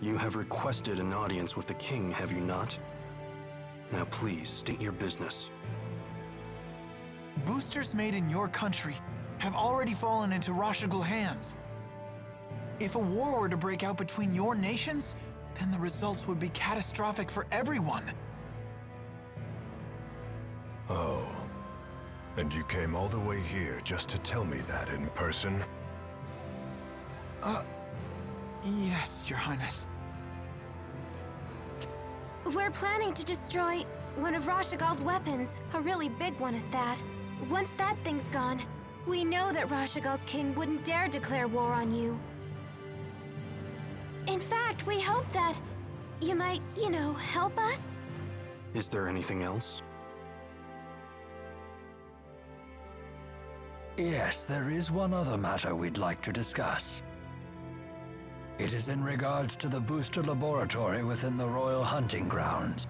You have requested an audience with the king, have you not? Now please, state your business. Boosters made in your country have already fallen into Rashigal hands. If a war were to break out between your nations, then the results would be catastrophic for everyone. Oh. And you came all the way here just to tell me that in person? Yes, Your Highness. We're planning to destroy one of Rashigal's weapons, a really big one at that. Once that thing's gone, we know that Rashigal's king wouldn't dare declare war on you. In fact, we hope that you might, help us? Is there anything else? Yes, there is one other matter we'd like to discuss. It is in regards to the booster laboratory within the Royal Hunting Grounds.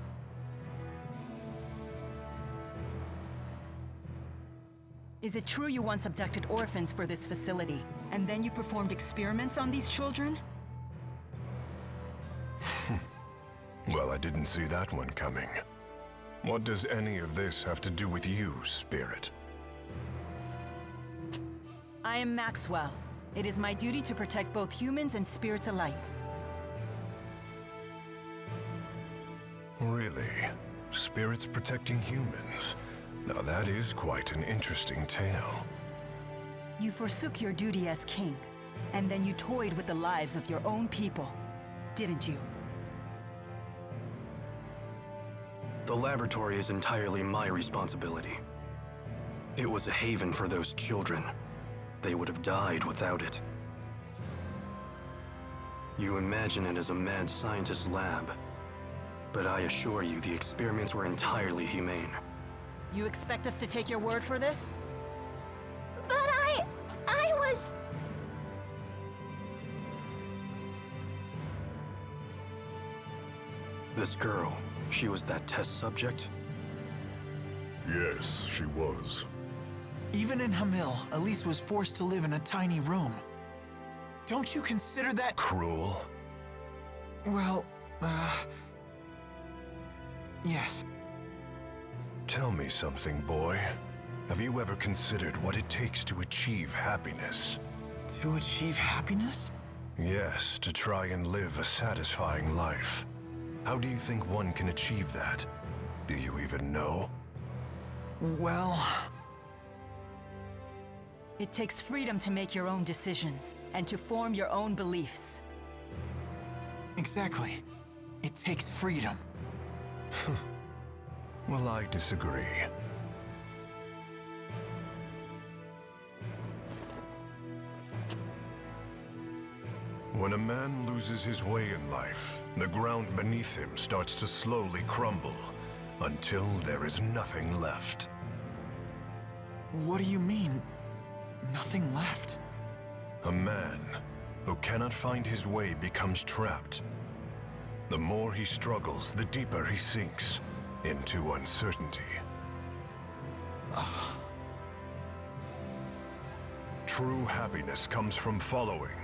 Is it true you once abducted orphans for this facility, and then you performed experiments on these children? Well, I didn't see that one coming. What does any of this have to do with you, Spirit? I am Maxwell. It is my duty to protect both humans and spirits alike. Really? Spirits protecting humans? Now that is quite an interesting tale. You forsook your duty as king, and then you toyed with the lives of your own people, didn't you? The laboratory is entirely my responsibility. It was a haven for those children. They would have died without it. You imagine it as a mad scientist's lab, but I assure you the experiments were entirely humane. You expect us to take your word for this? But I was... This girl, she was that test subject? Yes, she was. Even in Hamil, Elise was forced to live in a tiny room. Don't you consider that Cruel? Well, yes. Tell me something, boy. Have you ever considered what it takes to achieve happiness? To achieve happiness? Yes, to try and live a satisfying life. How do you think one can achieve that? Do you even know? Well... It takes freedom to make your own decisions, and to form your own beliefs. Exactly. It takes freedom. Well, I disagree. When a man loses his way in life, the ground beneath him starts to slowly crumble, until there is nothing left. What do you mean, nothing left? A man who cannot find his way becomes trapped. The more he struggles, the deeper he sinks into uncertainty. True happiness comes from following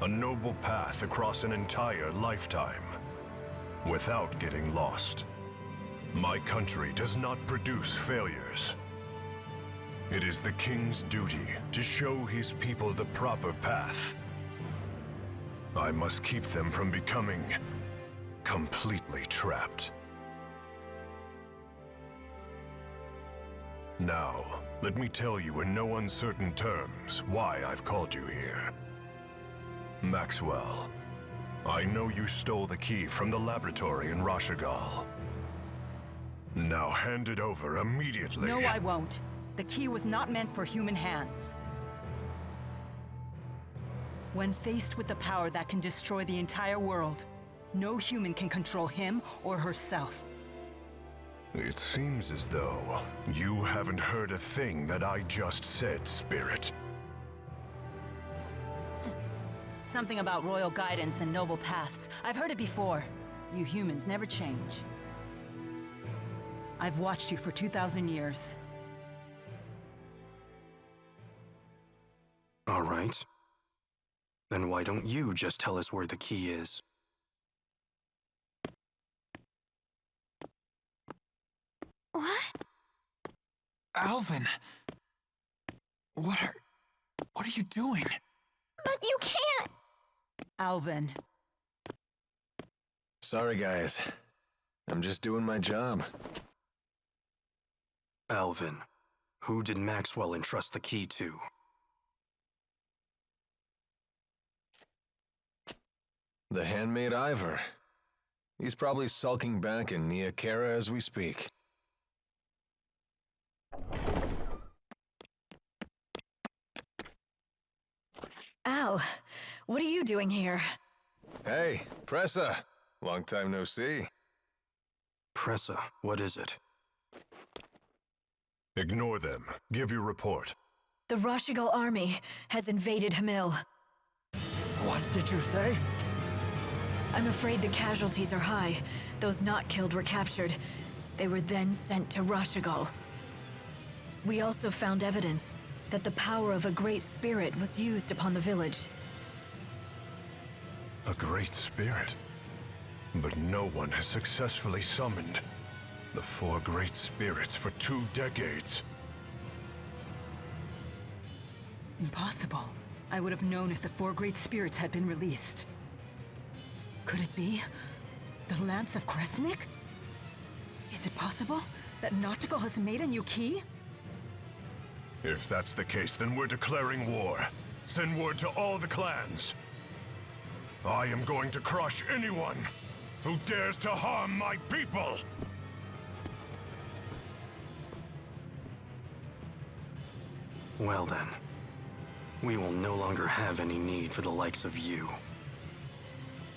a noble path across an entire lifetime, without getting lost. My country does not produce failures. It is the king's duty to show his people the proper path. I must keep them from becoming completely trapped. Now, let me tell you in no uncertain terms why I've called you here. Maxwell, I know you stole the key from the laboratory in Rashigal. Now hand it over immediately. No, I won't. The key was not meant for human hands. When faced with the power that can destroy the entire world, no human can control him or herself. It seems as though you haven't heard a thing that I just said, Spirit. Something about royal guidance and noble paths. I've heard it before. You humans never change. I've watched you for 2,000 years. All right. Then why don't you just tell us where the key is? What? Alvin! What are you doing? But you can't! Alvin. Sorry, guys. I'm just doing my job. Alvin, who did Maxwell entrust the key to? The handmaid Ivor. He's probably sulking back in Niakara as we speak. Al, what are you doing here? Hey, Pressa. Long time no see. Pressa, what is it? Ignore them. Give your report. The Rashigal army has invaded Hamil. What did you say? I'm afraid the casualties are high. Those not killed were captured. They were then sent to Rashigal. We also found evidence that the power of a great spirit was used upon the village. A great spirit. But no one has successfully summoned the 4 great spirits for 2 decades. Impossible. I would have known if the 4 great spirits had been released. Could it be the Lance of Kresnik? Is it possible that Nautical has made a new key? If that's the case, then we're declaring war. Send word to all the clans. I am going to crush anyone who dares to harm my people! Well then, we will no longer have any need for the likes of you.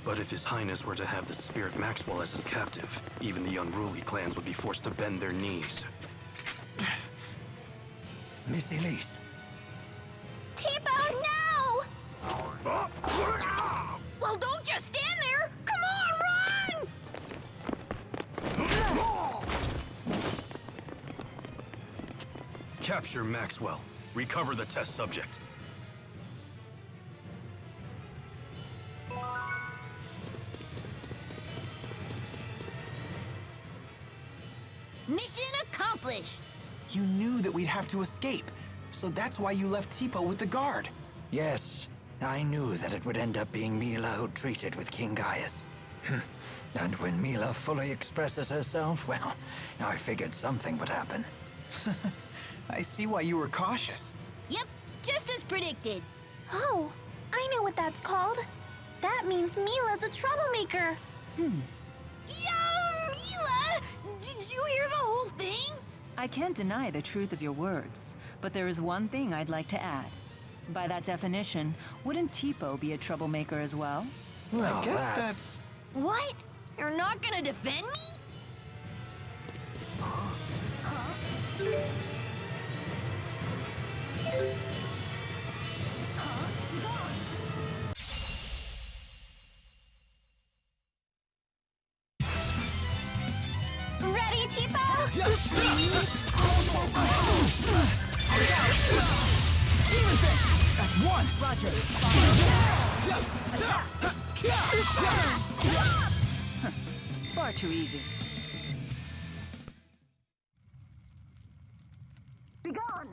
But if His Highness were to have the Spirit Maxwell as his captive, even the unruly clans would be forced to bend their knees. Miss Elise. Tipo, no! Well, don't just stand there! Come on, run! Capture Maxwell. Recover the test subject. Mission accomplished! You knew that we'd have to escape, so that's why you left Tipo with the guard. Yes, I knew that it would end up being Milla who treated with King Gaius. And when Milla fully expresses herself, well, I figured something would happen. I see why you were cautious. Yep, just as predicted. Oh, I know what that's called. That means Milla's a troublemaker. Yo, Milla! Did you hear the whole thing? I can't deny the truth of your words, but there is one thing I'd like to add. By that definition, wouldn't Tipo be a troublemaker as well? Well, I guess that's... What? You're not gonna defend me? Ready, Tipo? That's one! Roger. Far too easy. Be gone!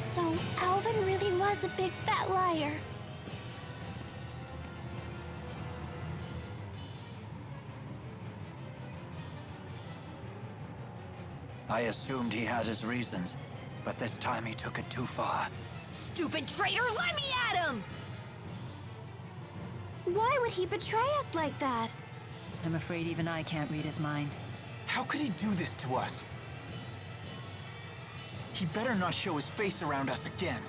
So, Alvin really was a big fat liar. I assumed he had his reasons, but this time he took it too far. Stupid traitor, let me at him! Why would he betray us like that? I'm afraid even I can't read his mind. How could he do this to us? He better not show his face around us again.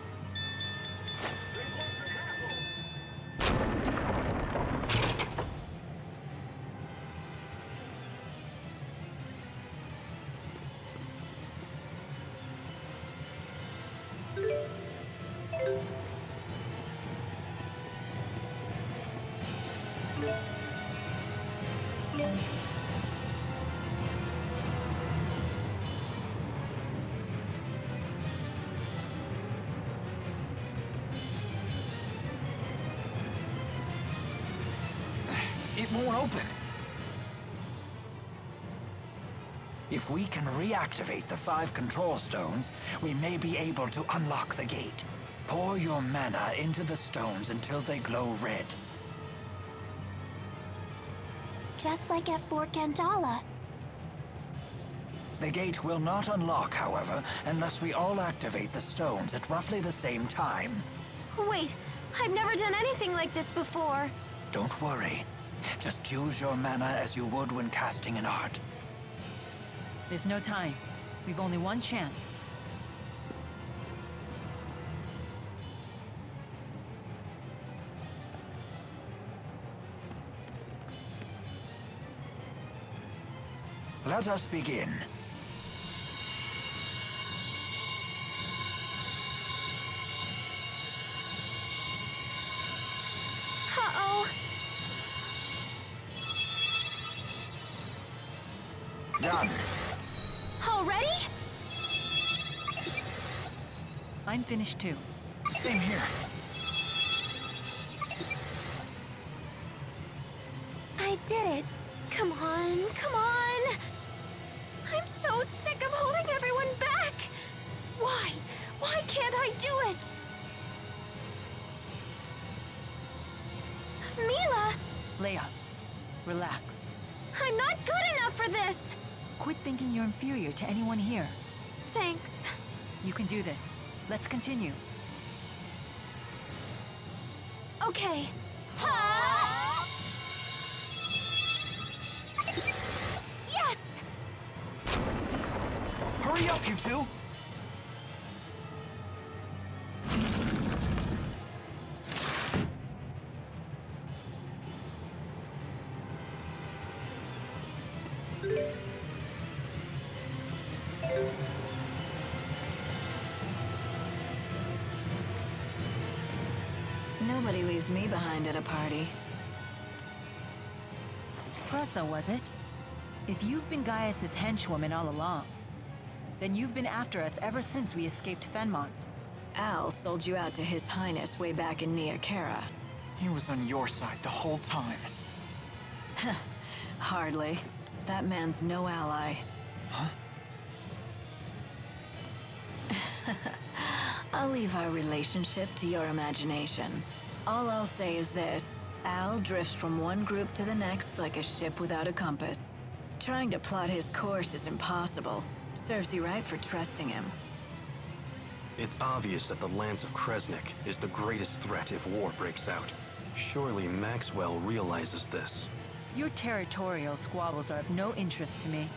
It won't open. If we can reactivate the 5 control stones, we may be able to unlock the gate. Pour your mana into the stones until they glow red. Just like at Fort Gandala. The gate will not unlock, however, unless we all activate the stones at roughly the same time. Wait, I've never done anything like this before. Don't worry. Just use your mana as you would when casting an art. There's no time. We've only one chance. Let us begin. Uh-oh. Done. Already? I'm finished too. Same here. I did it. Come on, come on. I'm so sick of holding everyone back. Why? Why can't I do it? Milla! Leia, relax. I'm not good enough for this! Quit thinking you're inferior to anyone here. Thanks. You can do this. Let's continue. Okay. Ha! Yes! Hurry up, you two! Nobody leaves me behind at a party. Cressa, was it? If you've been Gaius's henchwoman all along, then you've been after us ever since we escaped Fenmont. Al sold you out to His Highness way back in Nia Khera. He was on your side the whole time. Hardly. That man's no ally. Huh? I'll leave our relationship to your imagination. All I'll say is this. Al drifts from one group to the next like a ship without a compass. Trying to plot his course is impossible. Serves you right for trusting him. It's obvious that the Lance of Kresnik is the greatest threat if war breaks out. Surely Maxwell realizes this. Your territorial squabbles are of no interest to me.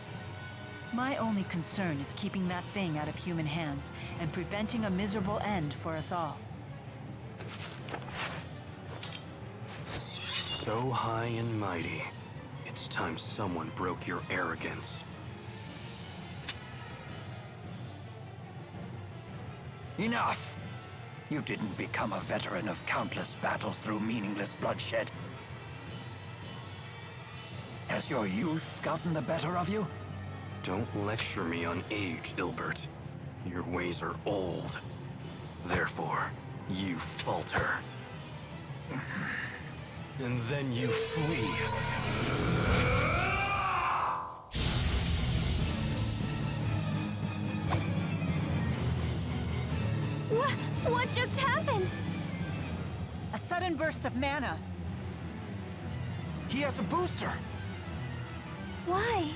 My only concern is keeping that thing out of human hands and preventing a miserable end for us all. So high and mighty. It's time someone broke your arrogance. Enough! You didn't become a veteran of countless battles through meaningless bloodshed. Has your youth gotten the better of you? Don't lecture me on age, Ilbert. Your ways are old. Therefore, you falter. And then you flee. What just happened? A sudden burst of mana. He has a booster! Why?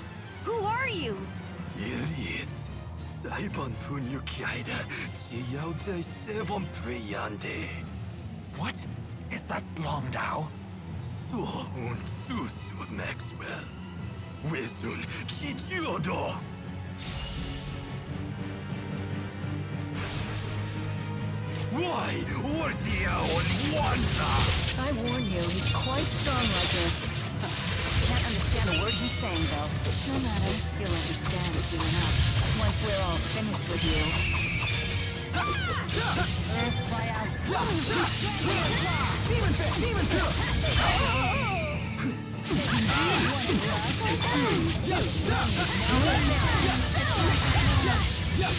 Who are you? Yes, Saibon Punyukaida, Chiyautai Sevon Priyande. What? Is that Longdao? So un Susu Maxwell. Wizun Kichiodo. Why? Ortia on Wanza! I warn you, he's quite strong like this. Can't understand a word he's saying, though. No matter, you'll understand soon enough. Once we're all finished with you. Fly out. Demon Fist! Demon Fist!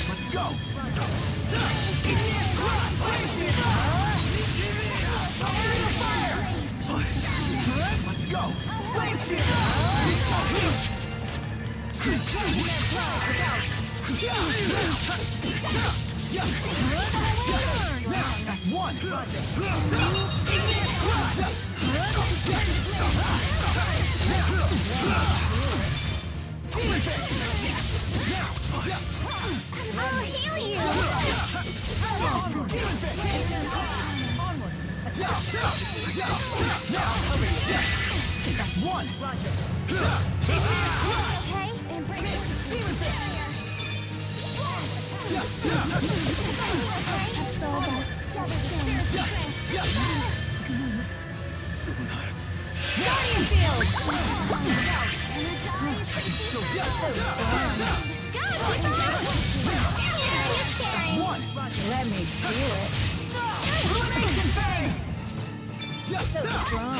Let's go! Let's go! I'll heal you! Okay, embrace Guardian Field! Let me feel it. So strong.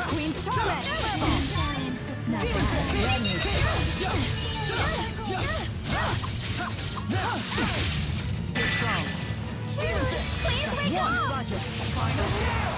Queen Torment. Not bad. Let me Stay strong. Please wake up!